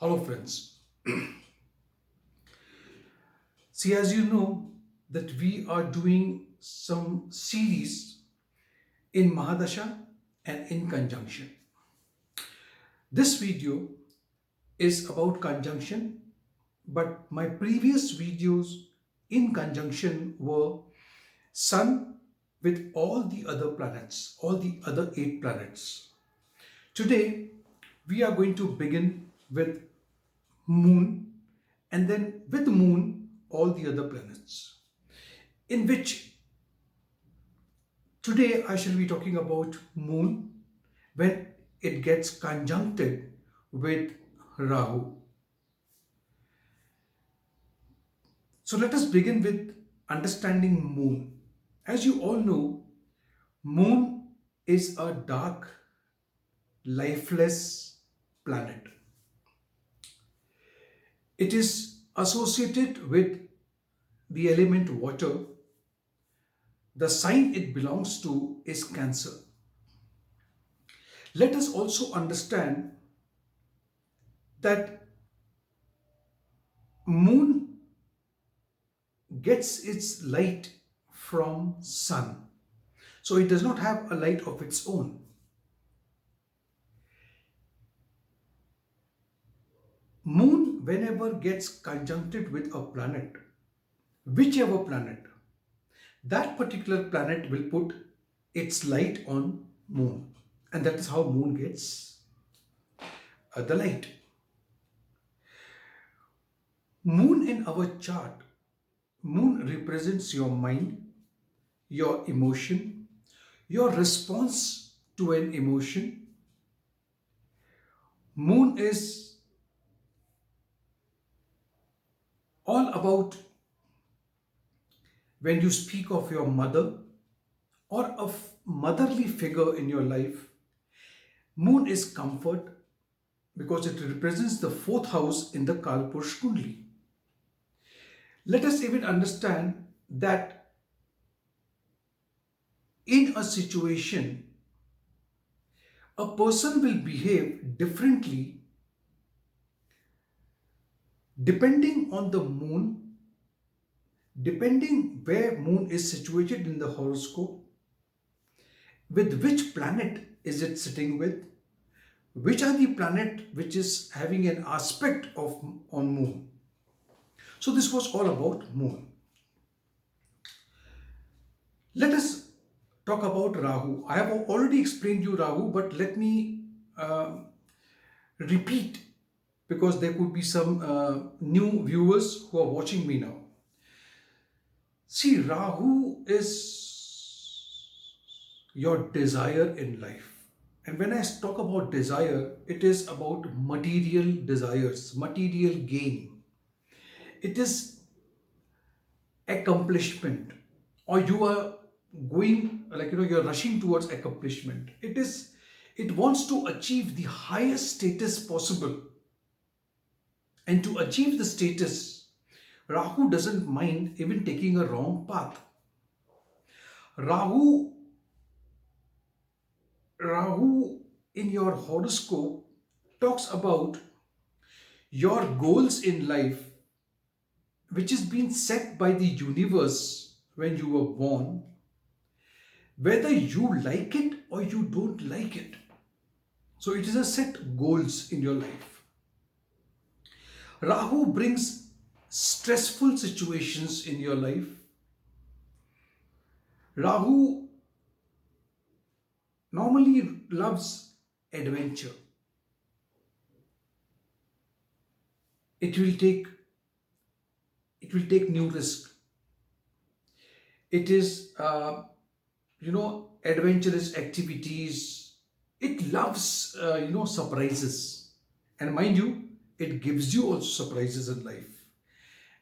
Hello, friends. See, as you know, that we are doing some series in Mahadasha and in conjunction. This video is about conjunction, but my previous videos in conjunction were Sun with all the other planets, all the other 8 planets. Today, we are going to begin with Moon and then with Moon, all the other planets. In which today I shall be talking about Moon when it gets conjuncted with Rahu. So let us begin with understanding Moon. As you all know, Moon is a dark, lifeless planet. It is associated with the element water. The sign it belongs to is Cancer. Let us also understand that Moon gets its light from Sun. So it does not have a light of its own. Moon, whenever gets conjuncted with a planet, whichever planet, that particular planet will put its light on Moon. And that is how Moon gets the light. Moon in our chart, Moon represents your mind, your emotion, your response to an emotion. Moon is all about when you speak of your mother or a motherly figure in your life. Moon is comfort because it represents the 4th house in the Kalpurush Kundli. Let us even understand that in a situation, a person will behave differently depending on the moon, depending where moon is situated in the horoscope, with which planet is it sitting with, which are the planet which is having an aspect of on moon. So this was all about moon. Let us talk about Rahu. I have already explained you Rahu, but let me repeat because there could be some new viewers who are watching me now. See, Rahu is your desire in life. And when I talk about desire, it is about material desires, material gain. It is accomplishment, or you are going you're rushing towards accomplishment. It wants to achieve the highest status possible. And to achieve the status, Rahu doesn't mind even taking a wrong path. Rahu in your horoscope talks about your goals in life, which is being set by the universe when you were born, whether you like it or you don't like it. So it is a set goals in your life. Rahu brings stressful situations in your life. Rahu normally loves adventure. It will take new risk. It is adventurous activities. It loves surprises, and mind you, it gives you also surprises in life.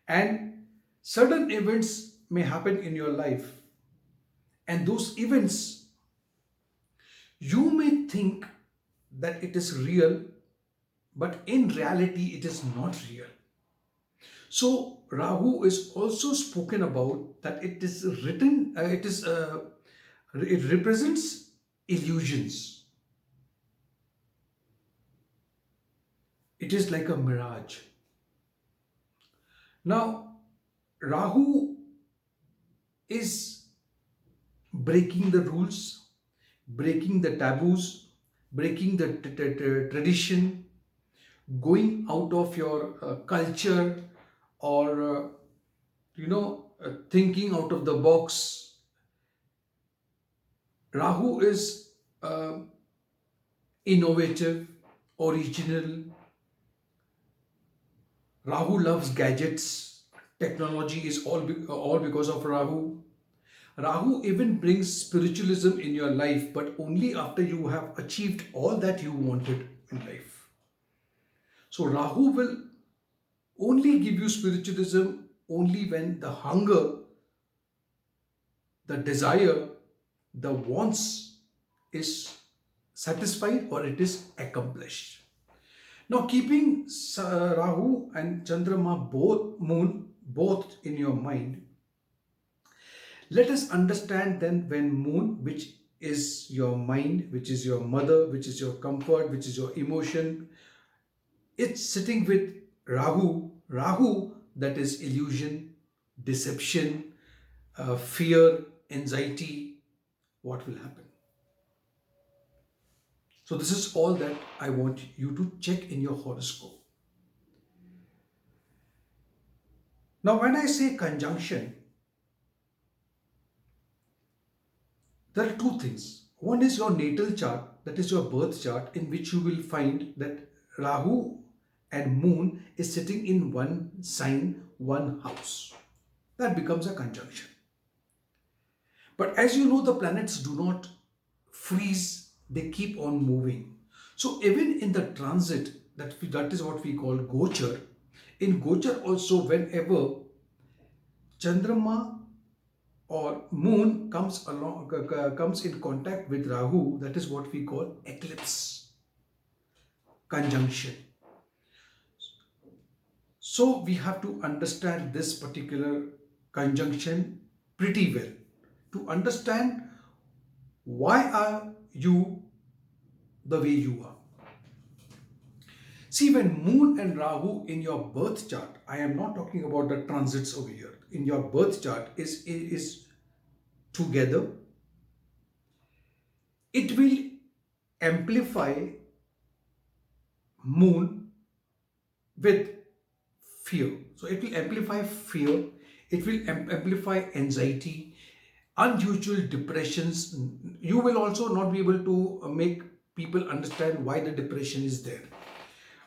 And certain events may happen in your life, and those events you may think that it is real, but in reality it is not real. So Rahu is also spoken about that it is written, it represents illusions. It is like a mirage. Now, Rahu is breaking the rules, breaking the taboos, breaking the tradition, going out of your culture, or thinking out of the box. Rahu is uh, innovative, original. Rahu loves gadgets. Technology is all because of Rahu. Rahu even brings spiritualism in your life, but only after you have achieved all that you wanted in life. So Rahu will only give you spiritualism only when the hunger, the desire, the wants is satisfied or it is accomplished. Now, keeping Rahu and Chandrama, both moon, both in your mind, let us understand then when moon, which is your mind, which is your mother, which is your comfort, which is your emotion, it's sitting with Rahu. Rahu, that is illusion, deception, fear, anxiety. What will happen? So this is all that I want you to check in your horoscope. Now, when I say conjunction, there are two things. One is your natal chart, that is your birth chart, in which you will find that Rahu and Moon is sitting in one sign, one house. That becomes a conjunction. But as you know, the planets do not freeze, they keep on moving. So even in the transit, that is what we call Gochar. In Gochar also, whenever Chandrama or Moon comes in contact with Rahu, that is what we call eclipse, conjunction. So we have to understand this particular conjunction pretty well to understand why are you the way you are. See, when Moon and Rahu in your birth chart, I am not talking about the transits over here, in your birth chart is together, it will amplify Moon with fear. So it will amplify fear, it will amplify anxiety, unusual depressions. You will also not be able to make people understand why the depression is there.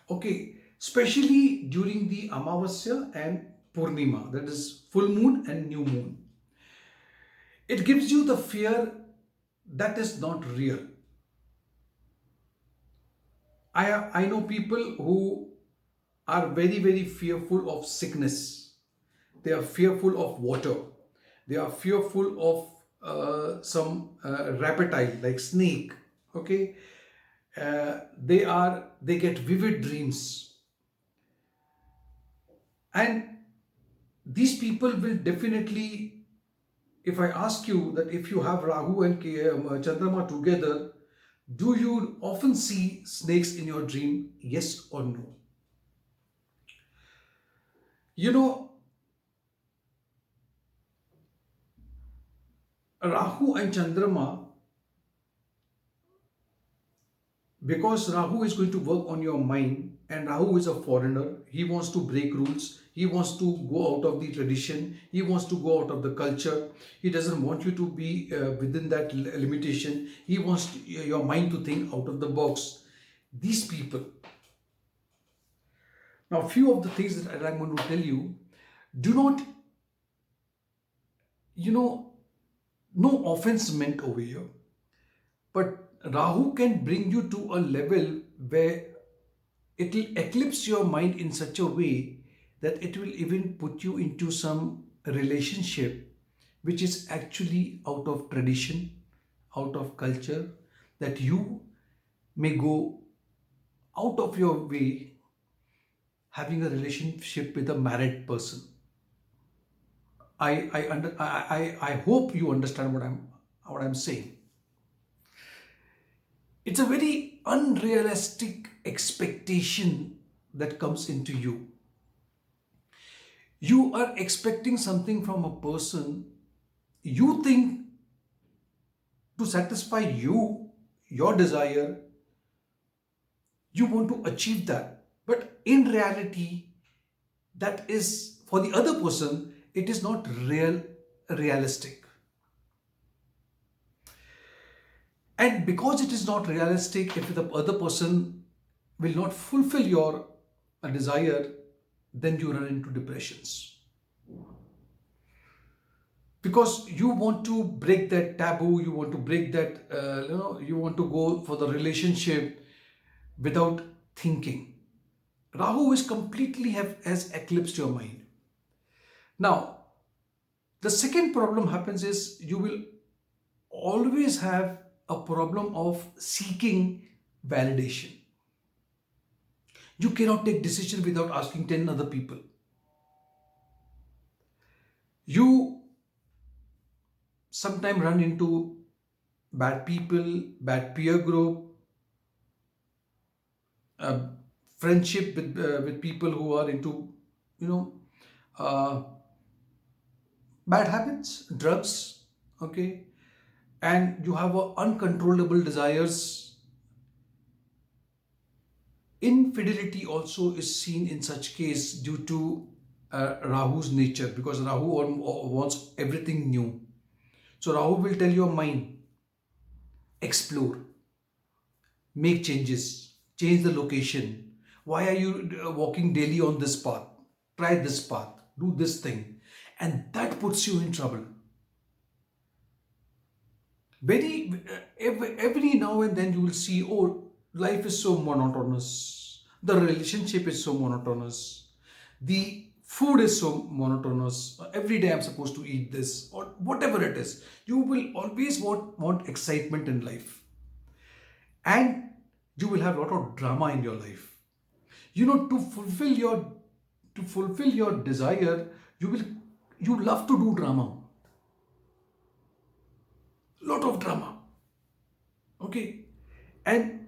Okay, especially during the Amavasya and Purnima, that is full moon and new moon. It gives you the fear that is not real. I know people who are very, very fearful of sickness. They are fearful of water. They are fearful of some reptile like snake. Okay, they get vivid dreams, and these people will definitely. If I ask you that if you have Rahu and Chandrama together, do you often see snakes in your dream? Yes or no? You know, Rahu and Chandrama, because Rahu is going to work on your mind, and Rahu is a foreigner, he wants to break rules, he wants to go out of the tradition, he wants to go out of the culture, he doesn't want you to be within that limitation, he wants your mind to think out of the box. These people. Now, a few of the things that I'm going to tell you, do not, no offense meant over here, but Rahu can bring you to a level where it will eclipse your mind in such a way that it will even put you into some relationship which is actually out of tradition, out of culture, that you may go out of your way having a relationship with a married person. I hope you understand what I'm saying. It's a very unrealistic expectation that comes into you. You are expecting something from a person. You think to satisfy you, your desire, you want to achieve that. But in reality, that is for the other person, it is not realistic. And because it is not realistic, if the other person will not fulfill your desire, then you run into depressions. Because you want to break that taboo, you want to break that, you want to go for the relationship without thinking. Rahu is completely has eclipsed your mind. Now, the second problem happens is you will always have a problem of seeking validation. You cannot take decision without asking 10 other people. You sometimes run into bad people, bad peer group, friendship with people who are into, you know, uh, bad habits, drugs, okay, and you have uncontrollable desires. Infidelity also is seen in such case due to Rahu's nature, because Rahu wants everything new. So Rahu will tell your mind, explore, make changes, change the location. Why are you walking daily on this path? Try this path, do this thing. And that puts you in trouble. Every now and then you will see, oh, life is so monotonous. The relationship is so monotonous. The food is so monotonous. Every day I'm supposed to eat this, or whatever it is. You will always want excitement in life. And you will have a lot of drama in your life. To fulfill your desire, you love to do drama. Lot of drama. Okay. And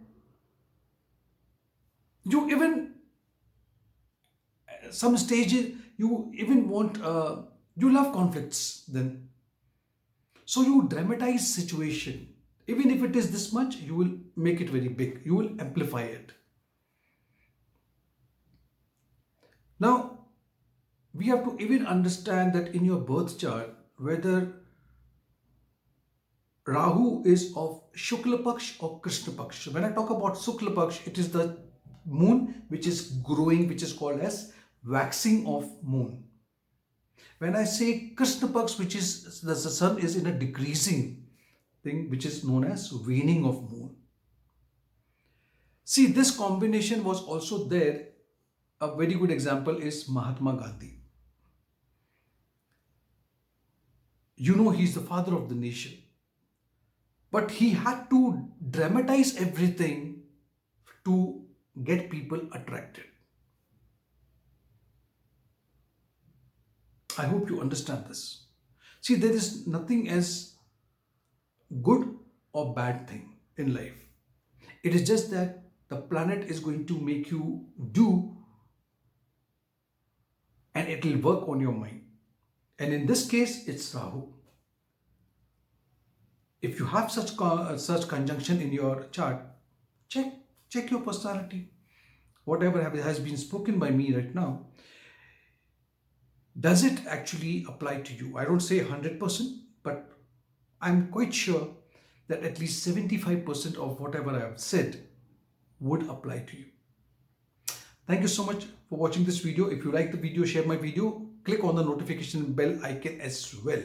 you even, some stages, you even want, you love conflicts then. So you dramatize situation. Even if it is this much, you will make it very big. You will amplify it. Now, we have to even understand that in your birth chart, whether Rahu is of Shukla Paksh or Krishna Paksh. When I talk about Shukla Paksh, it is the moon which is growing, which is called as waxing of moon. When I say Krishna Paksh, which is the sun is in a decreasing thing, which is known as waning of moon. See, this combination was also there. A very good example is Mahatma Gandhi. He's the father of the nation. But he had to dramatize everything to get people attracted. I hope you understand this. See, there is nothing as good or bad thing in life. It is just that the planet is going to make you do, and it will work on your mind. And in this case, it's Rahu. If you have such conjunction in your chart, check your personality. Whatever has been spoken by me right now, does it actually apply to you? I don't say 100%, but I'm quite sure that at least 75% of whatever I have said would apply to you. Thank you so much for watching this video. If you like the video, share my video, click on the notification bell icon as well.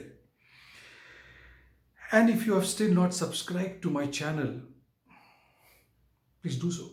And if you have still not subscribed to my channel, please do so.